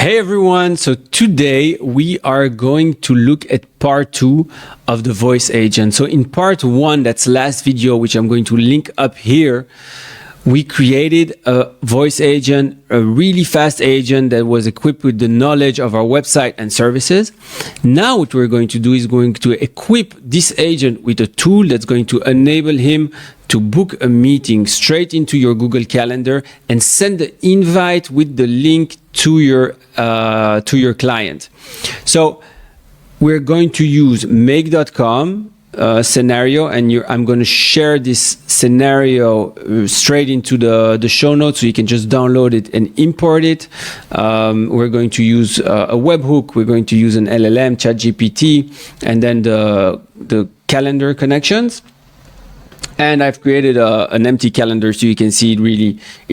Hey everyone, so today we are going to look at part 2 of the voice agent. So in part 1, that's last video, which I'm going to link up here, we created a voice agent, a really fast agent that was equipped with the knowledge of our website and services. Now what we're going to do is going to equip this agent with a tool that's going to enable him to book a meeting straight into your Google Calendar and send the invite with the link to your client. So we're going to use make.com scenario, and I'm going to share this scenario straight into the show notes, so you can just download it and import it. We're going to use a webhook. We're going to use an LLM, ChatGPT, and then the calendar connections. And I've created an empty calendar so you can see it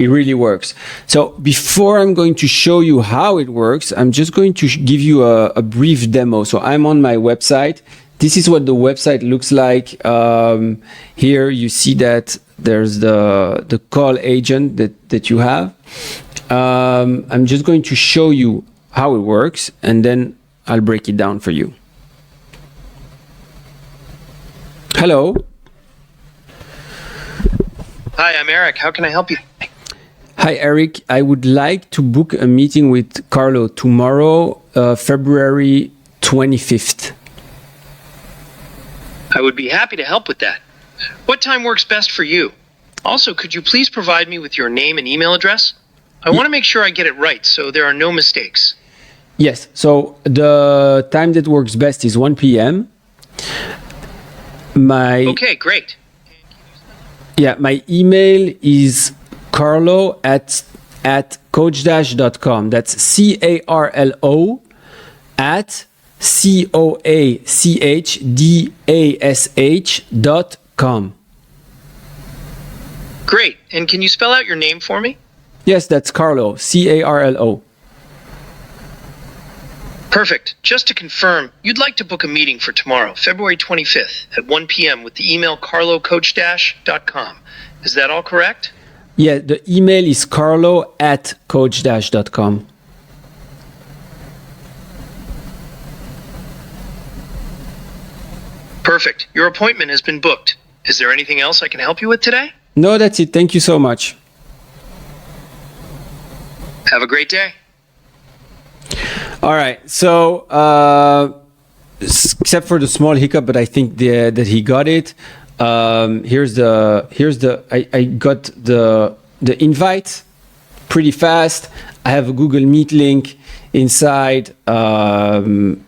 really works. So before I'm going to show you how it works, I'm just going to give you a brief demo. So I'm on my website. This is what the website looks like. Here you see that there's the call agent that you have. I'm just going to show you how it works, and then I'll break it down for you. Hello. Hi, I'm Eric. How can I help you? Hi, Eric. I would like to book a meeting with Carlo tomorrow, February 25th. I would be happy to help with that. What time works best for you? Also, could you please provide me with your name and email address? I want to make sure I get it right so there are no mistakes. Yes. So the time that works best is 1 p.m. Okay, great. Yeah, my email is Carlo at coach-.com. That's CARLO at COACHDASH.com. Great. And can you spell out your name for me? Yes, that's Carlo, CARLO. Perfect. Just to confirm, you'd like to book a meeting for tomorrow, February 25th at 1 p.m. with the email carlocoach-.com. Is that all correct? Yeah, the email is Carlo at coach-.com. Perfect. Your appointment has been booked. Is there anything else I can help you with today? No, that's it. Thank you so much. Have a great day. All right. So, except for the small hiccup, but I think that he got it. I got the invite pretty fast. I have a Google Meet link inside. I mean,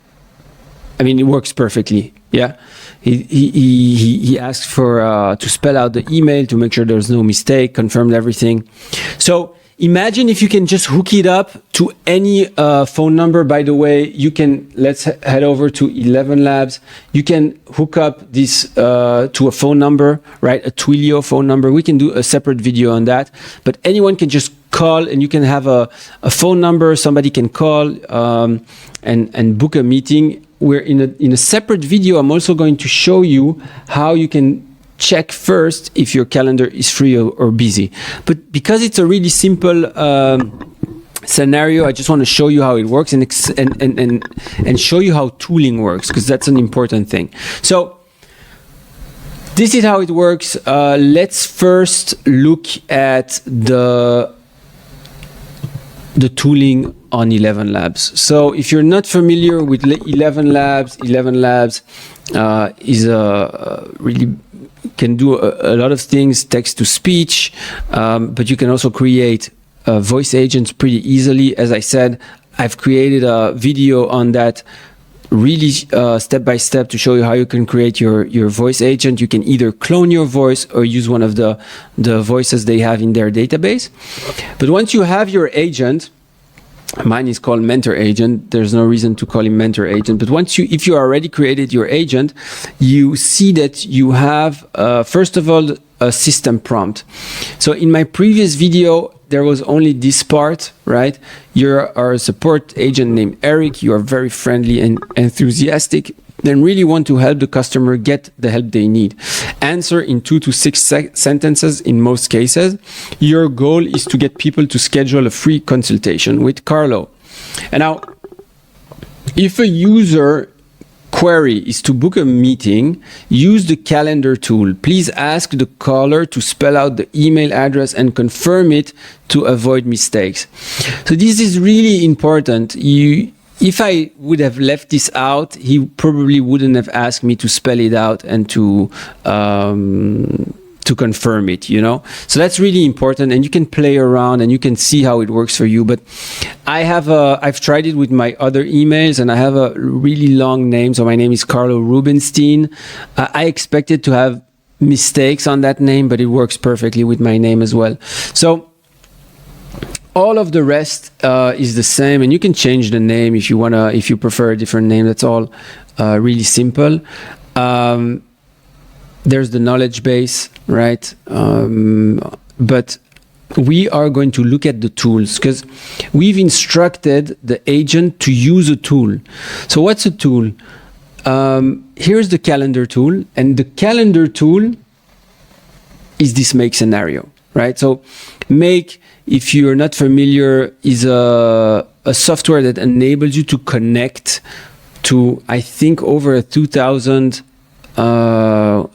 it works perfectly. Yeah. He asked for to spell out the email to make sure there's no mistake, confirmed everything. So imagine if you can just hook it up to any phone number. By the way, you can, let's head over to ElevenLabs. You can hook up this to a phone number, right? A Twilio phone number. We can do a separate video on that, but anyone can just call, and you can have a phone number. Somebody can call and book a meeting. We're in a separate video. I'm also going to show you how you can check first if your calendar is free or busy. But because it's a really simple scenario, I just want to show you how it works and show you how tooling works, because that's an important thing. So this is how it works. Let's first look at the tooling on ElevenLabs. So if you're not familiar with ElevenLabs is really can do a lot of things, text to speech, but you can also create voice agents pretty easily. As I said, I've created a video on that, really step by step, to show you how you can create your voice agent. You can either clone your voice or use one of the voices they have in their database. But once you have your agent, mine is called Mentor Agent. There's no reason to call him Mentor Agent. But if you already created your agent, you see that you have, first of all, a system prompt. So in my previous video, there was only this part, right? You're our support agent named Eric. You are very friendly and enthusiastic, then really want to help the customer get the help they need. Answer in 2 to 6 sentences in most cases. Your goal is to get people to schedule a free consultation with Carlo. And now, if a user query is to book a meeting, use the calendar tool. Please ask the caller to spell out the email address and confirm it to avoid mistakes. So this is really important. If I would have left this out, he probably wouldn't have asked me to spell it out and to confirm it, you know. So that's really important, and you can play around and you can see how it works for you. But I've tried it with my other emails, and I have a really long name. So my name is Carlo Rubinstein. I expected to have mistakes on that name, but it works perfectly with my name as well. So all of the rest is the same, and you can change the name if you prefer a different name. That's all really simple. There's the knowledge base, right? But we are going to look at the tools because we've instructed the agent to use a tool. So what's a tool? Here's the calendar tool, and the calendar tool is this make scenario, right? So make, if you're not familiar, is a software that enables you to connect to, I think, over 2,000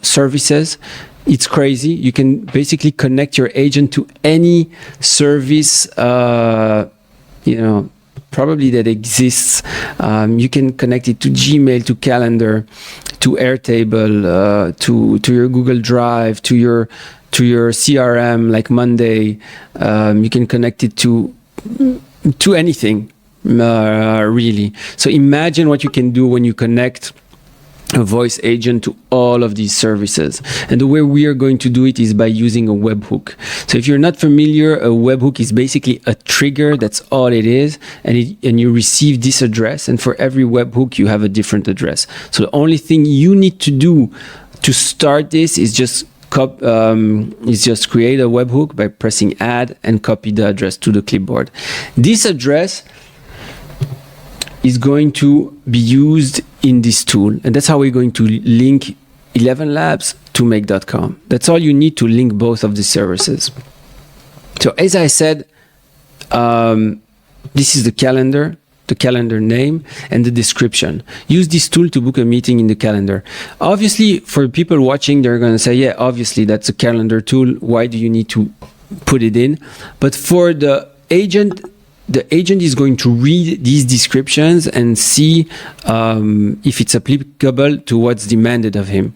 services. It's crazy. You can basically connect your agent to any service, probably that exists. You can connect it to Gmail, to Calendar, to Airtable, to your Google Drive, to your CRM like Monday. You can connect it to anything, really. So imagine what you can do when you connect a voice agent to all of these services. And the way we are going to do it is by using a webhook. So if you're not familiar, a webhook is basically a trigger. That's all it is. And you receive this address. And for every webhook, you have a different address. So the only thing you need to do to start this is just create a webhook by pressing add and copy the address to the clipboard. This address is going to be used in this tool, and that's how we're going to link ElevenLabs to make.com. That's all you need to link both of the services. So as I said, this is the calendar name, and the description. Use this tool to book a meeting in the calendar. Obviously, for people watching, they're going to say, yeah, obviously that's a calendar tool. Why do you need to put it in? But for the agent is going to read these descriptions and see if it's applicable to what's demanded of him.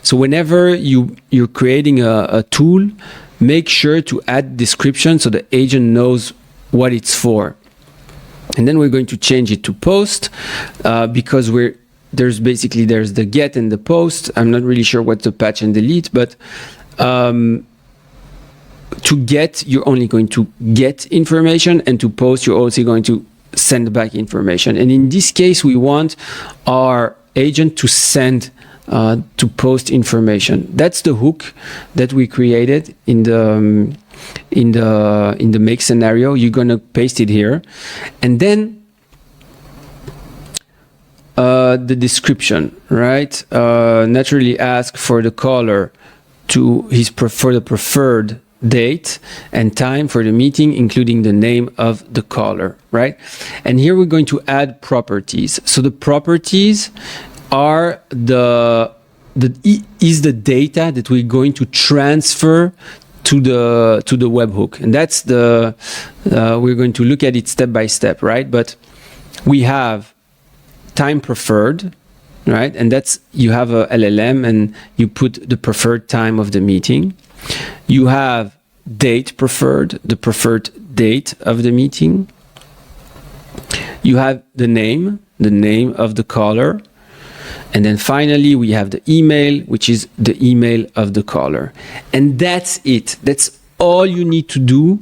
So whenever you're creating a tool, make sure to add description so the agent knows what it's for. And then we're going to change it to post because there's the get and the post. I'm not really sure what the patch and delete, but to get, you're only going to get information, and to post, you're also going to send back information. And in this case, we want our agent to send, to post information. That's the hook that we created in the make scenario. You're going to paste it here, and then the description, right? Naturally ask for the caller to for the preferred date and time for the meeting, including the name of the caller, right? And here we're going to add properties. So the properties are the data that we're going to transfer to the webhook, and that's we're going to look at it step by step, right? But we have time preferred, right? And that's, you have a LLM and you put the preferred time of the meeting. You have date preferred, the preferred date of the meeting. You have the name of the caller. And then finally, we have the email, which is the email of the caller. And that's it. That's all you need to do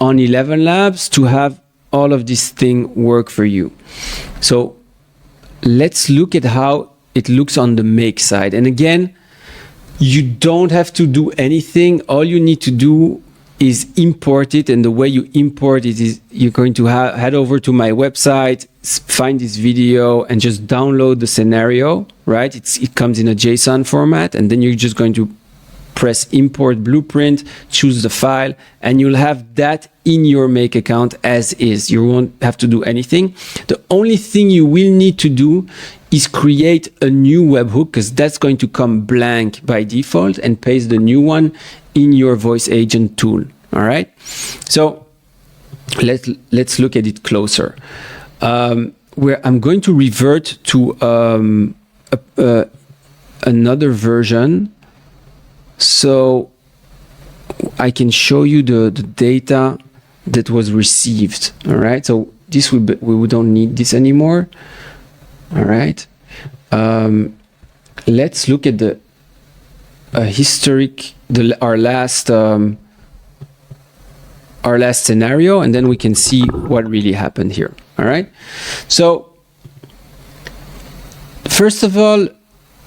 on ElevenLabs to have all of this thing work for you. So let's look at how it looks on the make side. And again, you don't have to do anything. All you need to do is import it. And the way you import it is you're going to head over to my website, find this video, and just download the scenario, right? It comes in a JSON format, and then you're just going to press import blueprint, choose the file, and you'll have that in your Make account as is. You won't have to do anything. The only thing you will need to do is create a new webhook, because that's going to come blank by default, and paste the new one in your voice agent tool. All right. So let's look at it closer. Where I'm going to revert to another version, so I can show you the data that was received. All right. So this we don't need this anymore. All right. Let's look at the historic, our last scenario, and then we can see what really happened here. All right. So first of all,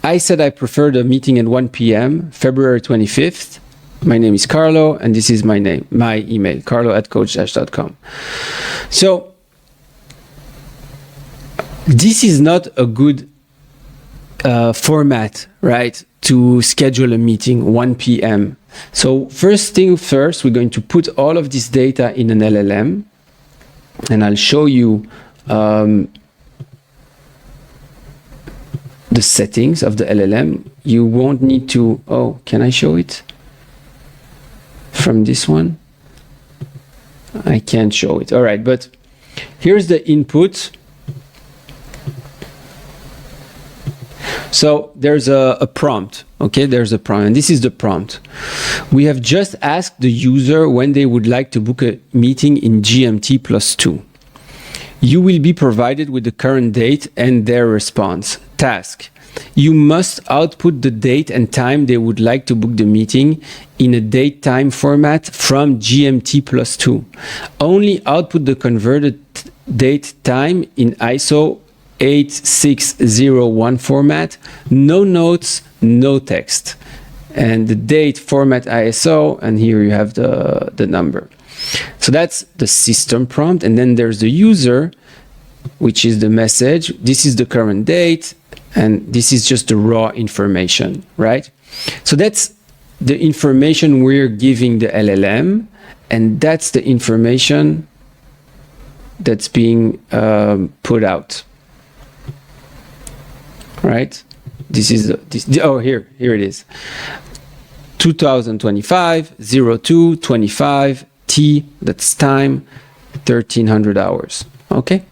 I said I preferred a meeting at 1 p.m. February 25th. My name is Carlo, and this is my email, carlo@coach-.com. So this is not a good format, right, to schedule a meeting 1 p.m. So first thing first, we're going to put all of this data in an LLM, and I'll show you the settings of the LLM. You won't need to, oh, can I show it from this one? I can't show it. All right, but here's the input. So there's a prompt, okay? There's a prompt, and this is the prompt. We have just asked the user when they would like to book a meeting in GMT +2. You will be provided with the current date and their response. Task: you must output the date and time they would like to book the meeting in a date-time format from GMT +2. Only output the converted date-time in ISO 8601 format, no notes, no text. And the date format ISO, and here you have the number. So that's the system prompt, and then there's the user, which is the message. This is the current date, and this is just the raw information, right? So that's the information we're giving the LLM, and that's the information that's being put out. Right? This is here it is. 2025 02 25 T, that's time, 1300 hours. Okay.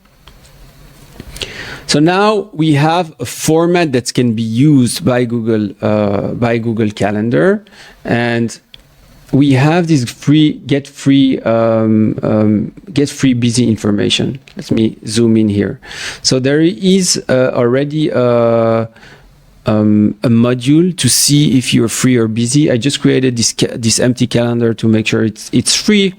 So now we have a format that can be used by Google Calendar, and we have this get free busy information. Let me zoom in here. So there is already a module to see if you're free or busy. I just created this empty calendar to make sure it's free.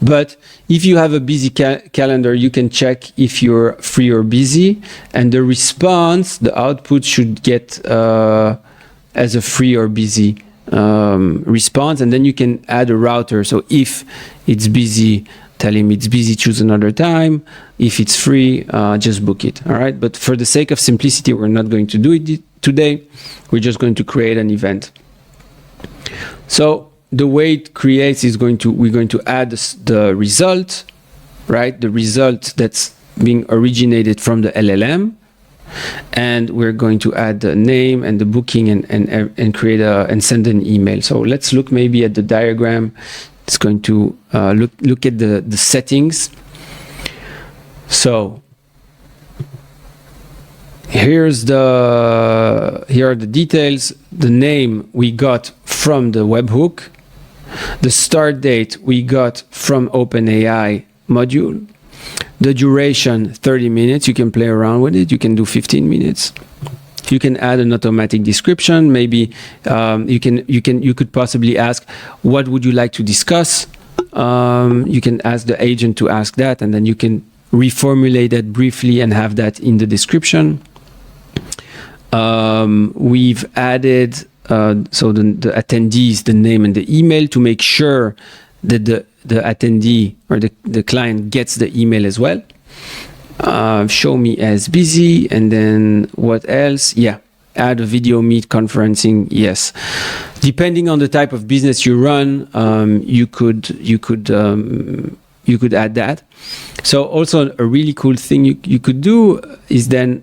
But if you have a busy calendar, you can check if you're free or busy, and the response, the output should get as a free or busy response, and then you can add a router. So if it's busy, tell him it's busy, choose another time. If it's free, just book it. All right. But for the sake of simplicity, we're not going to do it today. We're just going to create an event. So the way it creates is we're going to add the result, right? The result that's being originated from the LLM. And we're going to add the name and the booking and create and send an email. So let's look maybe at the diagram. It's going to look at the settings. So here are the details. The name we got from the webhook. The start date we got from OpenAI module. The duration, 30 minutes. You can play around with it. You can do 15 minutes. You can add an automatic description. Maybe you could possibly ask, what would you like to discuss? You can ask the agent to ask that, and then you can reformulate that briefly and have that in the description. We've added so the attendees, the name and the email, to make sure that the attendee or the client gets the email as well. Show me as busy, and then what else? Yeah, add a video meet conferencing? Yes. Depending on the type of business you run, you could add that. So also a really cool thing you could do is then,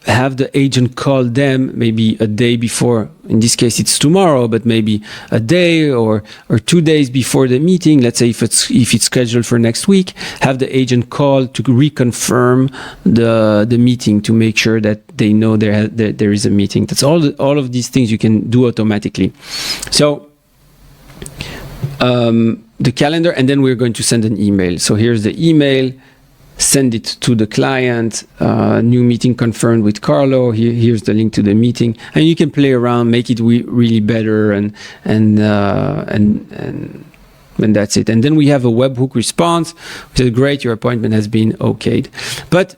have the agent call them maybe a day before. In this case, it's tomorrow, but maybe a day or 2 days before the meeting. Let's say if it's scheduled for next week, have the agent call to reconfirm the meeting to make sure that they know there is a meeting. That's all of these things you can do automatically. So the calendar, and then we're going to send an email. So here's the email. Send it to the client. New meeting confirmed with Carlo. Here's the link to the meeting, and you can play around, make it really better, and that's it. And then we have a webhook response, which is great. Your appointment has been okayed. But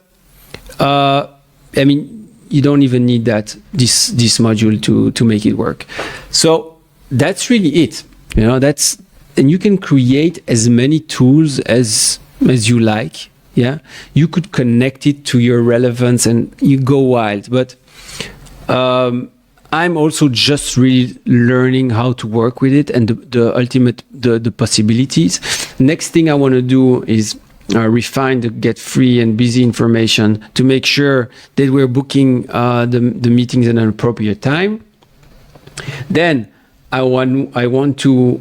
you don't even need this module to make it work. So that's really it. And you can create as many tools as you like. Yeah, you could connect it to your relevance and you go wild. But I'm also just really learning how to work with it and the possibilities. Next thing I want to do is refine the get free and busy information to make sure that we're booking the meetings at an appropriate time. Then I want to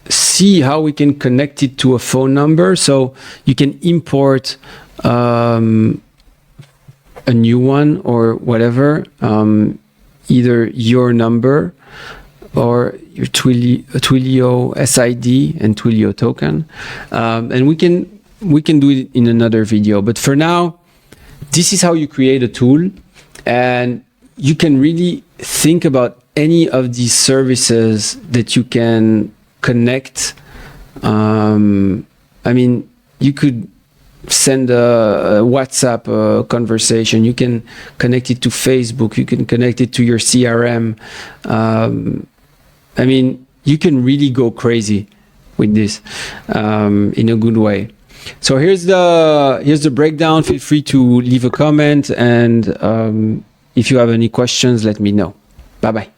see how we can connect it to a phone number, so you can import a new one or whatever, either your number or your Twilio SID and Twilio token, and we can do it in another video. But for now, this is how you create a tool, and you can really think about any of these services that you can connect. You could send a WhatsApp conversation. You can connect it to Facebook. You can connect it to your CRM. You can really go crazy with this in a good way. So here's the breakdown. Feel free to leave a comment, and if you have any questions, let me know. Bye bye.